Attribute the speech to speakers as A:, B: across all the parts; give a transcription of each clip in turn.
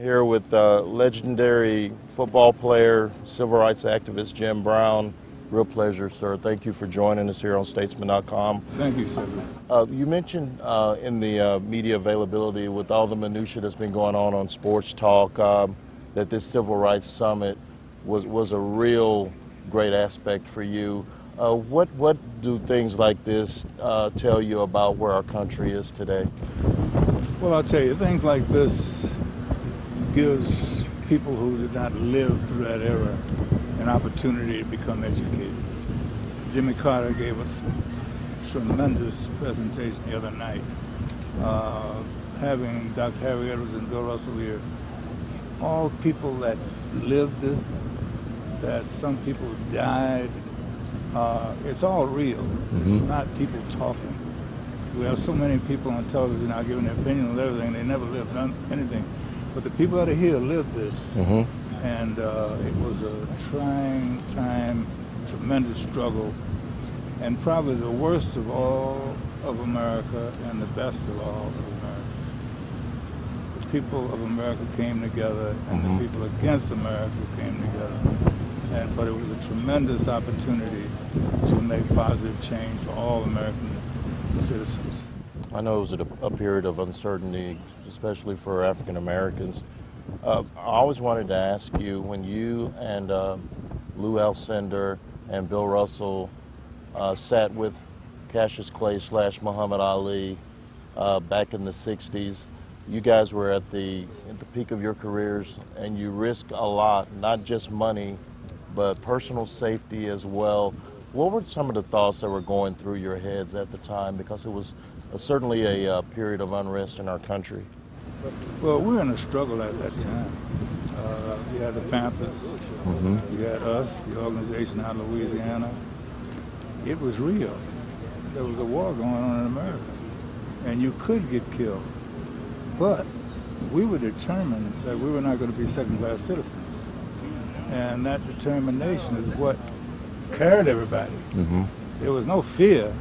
A: Here with legendary football player, civil rights activist Jim Brown. Real pleasure, sir. Thank you for joining us here on Statesman.com.
B: Thank you, Cedric.
A: You mentioned in the media availability with all the minutia that's been going on sports talk that this Civil Rights Summit was a real great aspect for you. What do things like this tell you about where our country is today?
B: Well, I'll tell you, things like this gives people who did not live through that era an opportunity to become educated. Jimmy Carter gave us a tremendous presentation the other night. Having Dr. Harry Edwards and Bill Russell here, all people that lived this, that some people died, it's all real. Mm-hmm. It's not people talking. We have so many people on television now giving their opinion on everything. They never lived anything. But the people that are here lived this. Mm-hmm. And it was a trying time, tremendous struggle, and probably the worst of all of America and the best of all of America. The people of America came together, and mm-hmm. the people against America came together. But it was a tremendous opportunity to make positive change for all American citizens.
A: I know it was a period of uncertainty, especially for African Americans. I always wanted to ask you, when you and Lou Alcindor and Bill Russell sat with Cassius Clay / Muhammad Ali back in the 60s, you guys were at the peak of your careers, and you risked a lot, not just money, but personal safety as well. What were some of the thoughts that were going through your heads at the time? Because it was certainly a period of unrest in our country.
B: Well, we were in a struggle at that time. You had the Panthers, mm-hmm. you had us, the organization out of Louisiana. It was real. There was a war going on in America, and you could get killed. But we were determined that we were not going to be second-class citizens. And that determination is what carried everybody. Mm-hmm. There was no fear,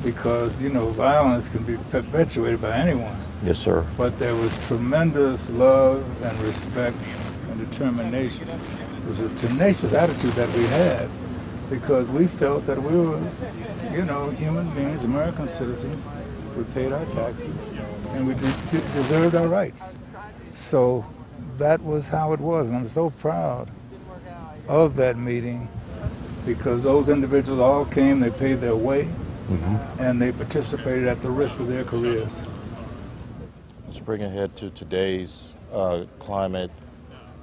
B: because, you know, violence can be perpetuated by anyone.
A: Yes, sir.
B: But there was tremendous love and respect and determination. It was a tenacious attitude that we had, because we felt that we were, you know, human beings, American citizens. We paid our taxes, and we deserved our rights. So that was how it was, and I'm so proud of that meeting, because those individuals all came, they paid their way, mm-hmm. and they participated at the risk of their careers.
A: Let's bring ahead to today's climate.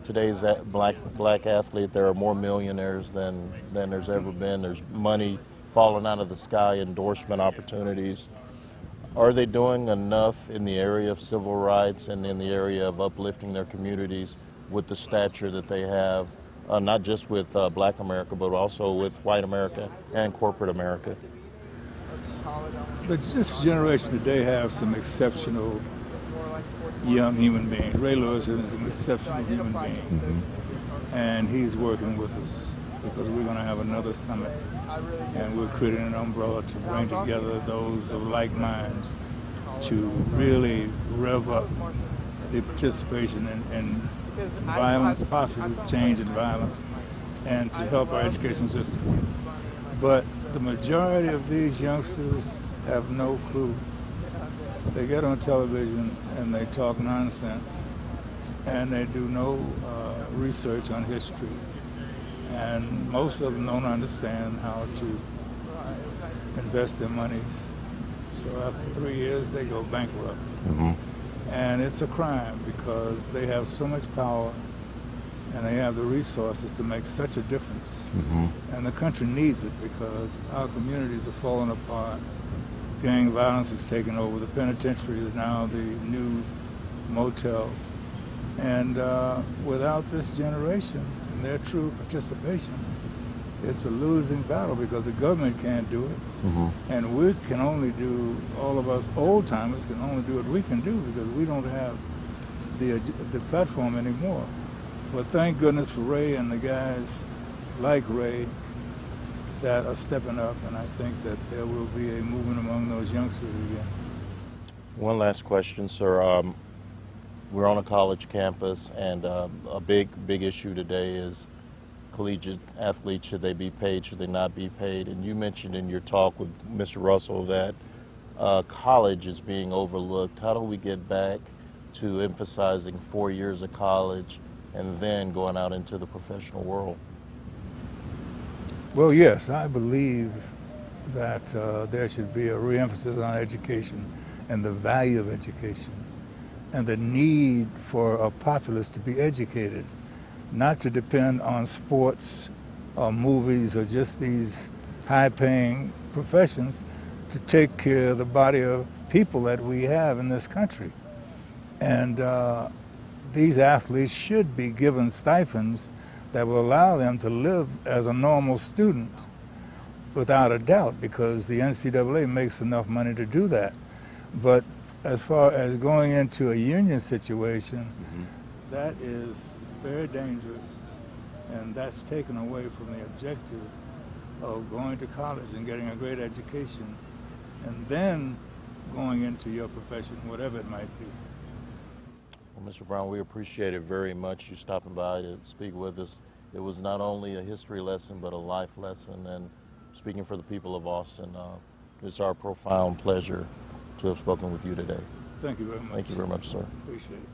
A: Today's black athlete, there are more millionaires than there's ever been. There's money falling out of the sky, endorsement opportunities. Are they doing enough in the area of civil rights and in the area of uplifting their communities with the stature that they have, not just with black America, but also with white America and corporate America?
B: This generation today have some exceptional young human beings. Ray Lewis is an exceptional human being, mm-hmm. and he's working with us, because we're going to have another summit, and we're creating an umbrella to bring together those of like minds to really rev up the participation in violence, positive change in violence, and to help our education system. But the majority of these youngsters have no clue. They get on television and they talk nonsense, and they do no research on history. And most of them don't understand how to invest their monies. So after 3 years, they go bankrupt. Mm-hmm. And it's a crime, because they have so much power and they have the resources to make such a difference. Mm-hmm. And the country needs it, because our communities are falling apart. Gang violence is taking over. The penitentiary is now the new motel. And without this generation and their true participation, it's a losing battle, because the government can't do it. Mm-hmm. And we can only do, all of us old timers can only do what we can do, because we don't have the platform anymore. But thank goodness for Ray and the guys like Ray that are stepping up, and I think that there will be a movement among those youngsters again.
A: One last question, sir. we're on a college campus, and a big issue today is collegiate athletes. Should they be paid? Should they not be paid? And you mentioned in your talk with Mr. Russell that college is being overlooked. How do we get back to emphasizing 4 years of college and then going out into the professional world?
B: Well, yes, I believe that there should be a re-emphasis on education and the value of education and the need for a populace to be educated, not to depend on sports or movies or just these high-paying professions to take care of the body of people that we have in this country. And these athletes should be given stipends that will allow them to live as a normal student, without a doubt, because the NCAA makes enough money to do that. But as far as going into a union situation, that is very dangerous, and that's taken away from the objective of going to college and getting a great education and then going into your profession, whatever it might be.
A: Well, Mr. Brown, we appreciate it very much, you stopping by to speak with us. It was not only a history lesson, but a life lesson. And speaking for the people of Austin, it's our profound pleasure to have spoken with you today.
B: Thank you very much.
A: Thank you very much, sir.
B: Appreciate it.